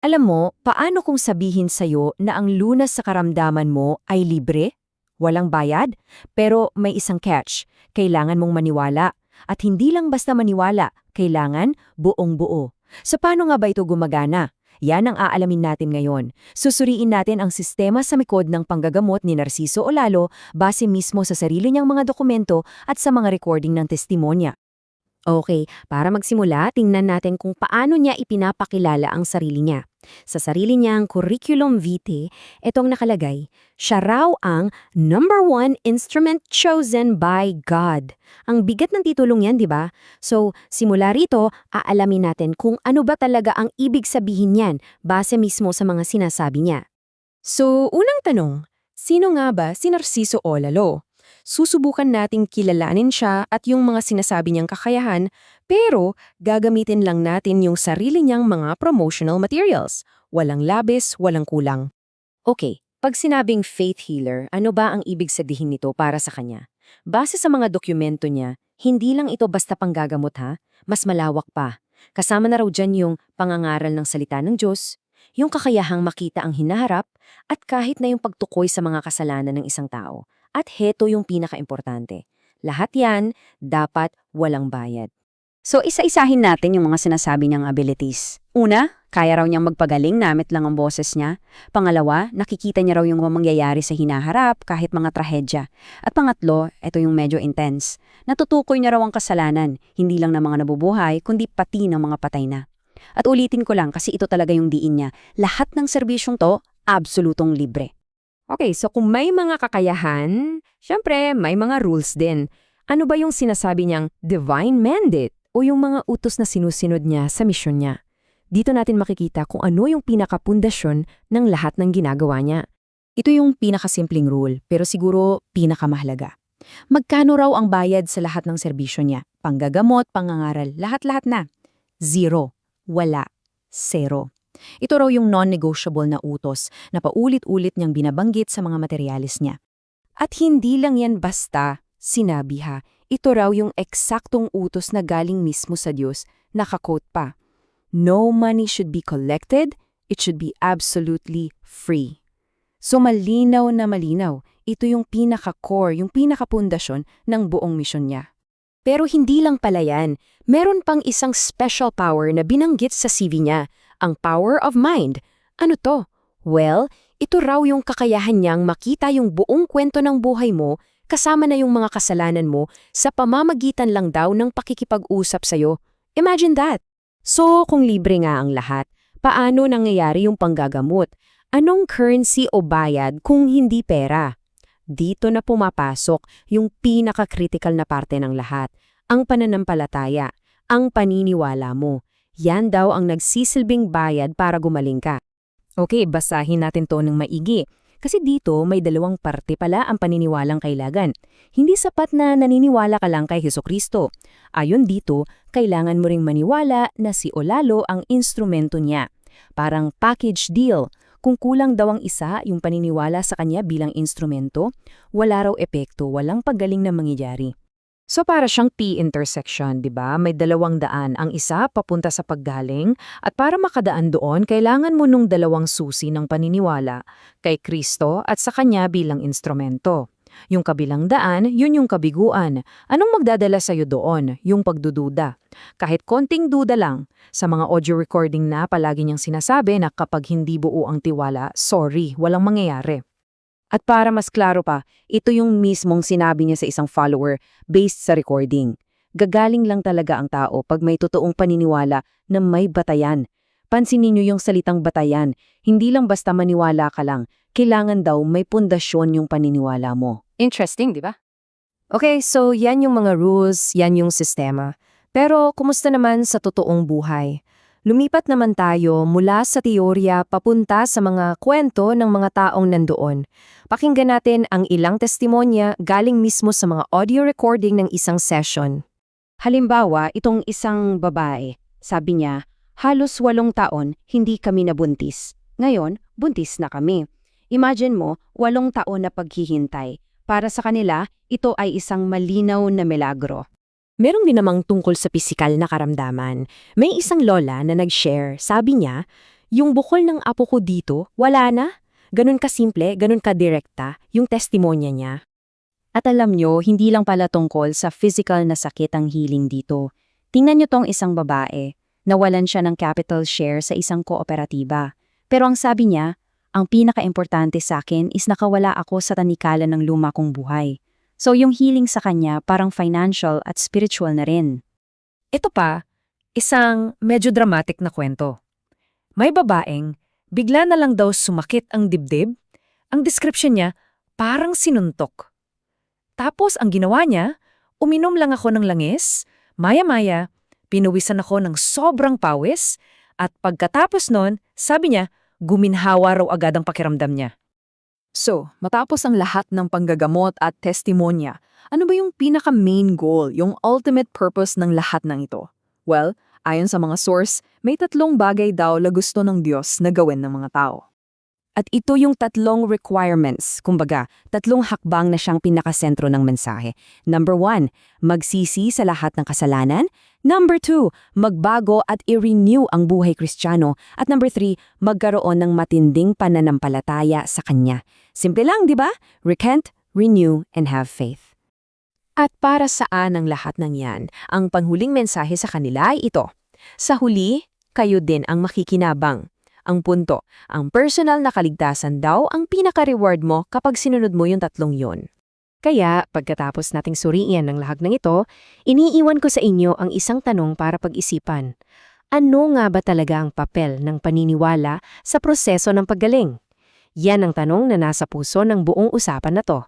Alam mo, paano kung sabihin sa'yo na ang lunas sa karamdaman mo ay libre? Walang bayad? Pero may isang catch. Kailangan mong maniwala. At hindi lang basta maniwala, kailangan buong-buo. So paano nga ba ito gumagana? Yan ang aalamin natin ngayon. Susuriin natin ang sistema sa likod ng panggagamot ni Narciso Olalo base mismo sa sarili niyang mga dokumento at sa mga recording ng testimonya. Okay, para magsimula, tingnan natin kung paano niya ipinapakilala ang sarili niya. Sa sarili niyang curriculum vitae, itong nakalagay, siya raw ang number one instrument chosen by God. Ang bigat ng titulong yan, di ba? So, simula rito, aalamin natin kung ano ba talaga ang ibig sabihin niyan base mismo sa mga sinasabi niya. So, unang tanong, sino nga ba si Narciso Olalo? Susubukan nating kilalanin siya at yung mga sinasabi niyang kakayahan, pero gagamitin lang natin yung sarili niyang mga promotional materials. Walang labis, walang kulang. Okay, pag sinabing faith healer, ano ba ang ibig sabihin nito para sa kanya? Base sa mga dokumento niya, hindi lang ito basta panggagamot ha, mas malawak pa. Kasama na raw dyan yung pangangaral ng salita ng Diyos, yung kakayahang makita ang hinaharap, at kahit na yung pagtukoy sa mga kasalanan ng isang tao. At heto yung pinakaimportante. Lahat yan, dapat walang bayad. So isa-isahin natin yung mga sinasabi niyang abilities. Una, kaya raw niyang magpagaling namit lang ang boses niya. Pangalawa, nakikita niya raw yung mga mangyayari sa hinaharap kahit mga trahedya. At pangatlo, ito yung medyo intense. Natutukoy niya raw ang kasalanan, hindi lang ng mga nabubuhay, kundi pati ng mga patay na. At ulitin ko lang kasi ito talaga yung diin niya. Lahat ng serbisyong to, absolutong libre. Okay, so kung may mga kakayahan, syempre may mga rules din. Ano ba yung sinasabi niyang divine mandate o yung mga utos na sinusunod niya sa misyon niya? Dito natin makikita kung ano yung pinakapundasyon ng lahat ng ginagawa niya. Ito yung pinakasimpleng rule, pero siguro pinakamahalaga. Magkano raw ang bayad sa lahat ng serbisyo niya? Panggagamot, pangangaral, lahat-lahat na. Zero. Wala. Zero. Ito raw yung non-negotiable na utos na paulit-ulit niyang binabanggit sa mga materialis niya. At hindi lang yan basta sinabi ha, ito raw yung eksaktong utos na galing mismo sa Diyos, naka-quote pa. No money should be collected, it should be absolutely free. So malinaw na malinaw, ito yung pinaka-core, yung pinaka-pundasyon ng buong misyon niya. Pero hindi lang pala yan, meron pang isang special power na binanggit sa CV niya, ang power of mind. Ano to? Well, ito raw yung kakayahan niyang makita yung buong kwento ng buhay mo kasama na yung mga kasalanan mo sa pamamagitan lang daw ng pakikipag-usap sa'yo. Imagine that! So, kung libre nga ang lahat, paano nangyayari yung panggagamot? Anong currency o bayad kung hindi pera? Dito na pumapasok yung pinaka-critical na parte ng lahat, ang pananampalataya, ang paniniwala mo. Yan daw ang nagsisilbing bayad para gumaling ka. Okay, basahin natin to ng maigi. Kasi dito may dalawang parte pala ang paniniwalang kailangan. Hindi sapat na naniniwala ka lang kay Hesukristo. Ayon dito, kailangan mo ring maniwala na si Olalo ang instrumento niya. Parang package deal. Kung kulang daw ang isa, yung paniniwala sa kanya bilang instrumento, wala raw epekto, walang paggaling na mangyayari. So para siyang T-intersection, di ba? May dalawang daan. Ang isa papunta sa paggaling at para makadaan doon, kailangan mo nung dalawang susi ng paniniwala kay Kristo at sa kanya bilang instrumento. Yung kabilang daan, yun yung kabiguan. Anong magdadala sa'yo doon? Yung pagdududa. Kahit konting duda lang, sa mga audio recording na palagi niyang sinasabi na kapag hindi buo ang tiwala, sorry, walang mangyayari. At para mas klaro pa, ito yung mismong sinabi niya sa isang follower based sa recording. Gagaling lang talaga ang tao pag may totoong paniniwala na may batayan. Pansinin niyo yung salitang batayan, hindi lang basta maniwala ka lang, kailangan daw may pundasyon yung paniniwala mo. Interesting, di ba? Okay, so yan yung mga rules, yan yung sistema. Pero kumusta naman sa totoong buhay? Lumipat naman tayo mula sa teorya papunta sa mga kwento ng mga taong nandoon. Pakinggan natin ang ilang testimonya galing mismo sa mga audio recording ng isang session. Halimbawa, itong isang babae, sabi niya, halos 8 taon hindi kami nabuntis. Ngayon, buntis na kami. Imagine mo, 8 taon na paghihintay. Para sa kanila, ito ay isang malinaw na milagro. Merong din namang tungkol sa pisikal na karamdaman. May isang lola na nag-share, sabi niya, Yung bukol ng apo ko dito, wala na. Ganun kasimple, ganun kadirekta, yung testimonya niya. At alam nyo, hindi lang pala tungkol sa physical na sakit ang healing dito. Tingnan nyo tong isang babae. Nawalan siya ng capital share sa isang kooperatiba. Pero ang sabi niya, ang pinaka-importante sa akin is nakawala ako sa tanikalan ng luma kong buhay. So yung healing sa kanya parang financial at spiritual na rin. Ito pa, isang medyo dramatic na kwento. May babaeng, bigla na lang daw sumakit ang dibdib. Ang description niya, parang sinuntok. Tapos ang ginawa niya, uminom lang ako ng langis, maya-maya, pinuwisan ako ng sobrang pawis, at pagkatapos nun, sabi niya, guminhawa raw agad ang pakiramdam niya. So, matapos ang lahat ng panggagamot at testimonya, ano ba yung pinaka-main goal, yung ultimate purpose ng lahat ng ito? Well, ayon sa mga source, may 3 bagay daw na gusto ng Diyos na gawin ng mga tao. At ito yung 3 requirements, kumbaga, 3 hakbang na siyang pinakasentro ng mensahe. Number 1, magsisi sa lahat ng kasalanan. Number 2, magbago at i-renew ang buhay Kristiyano. At number 3, magkaroon ng matinding pananampalataya sa Kanya. Simple lang, di ba? Repent, renew, and have faith. At para saan ang lahat ng yan? Ang panghuling mensahe sa kanila ay ito. Sa huli, kayo din ang makikinabang. Ang punto, ang personal na kaligtasan daw ang pinaka-reward mo kapag sinunod mo yung 3 yun. Kaya, pagkatapos nating suriin ang lahat ng ito, iniiwan ko sa inyo ang isang tanong para pag-isipan. Ano nga ba talaga ang papel ng paniniwala sa proseso ng paggaling? Yan ang tanong na nasa puso ng buong usapan na to.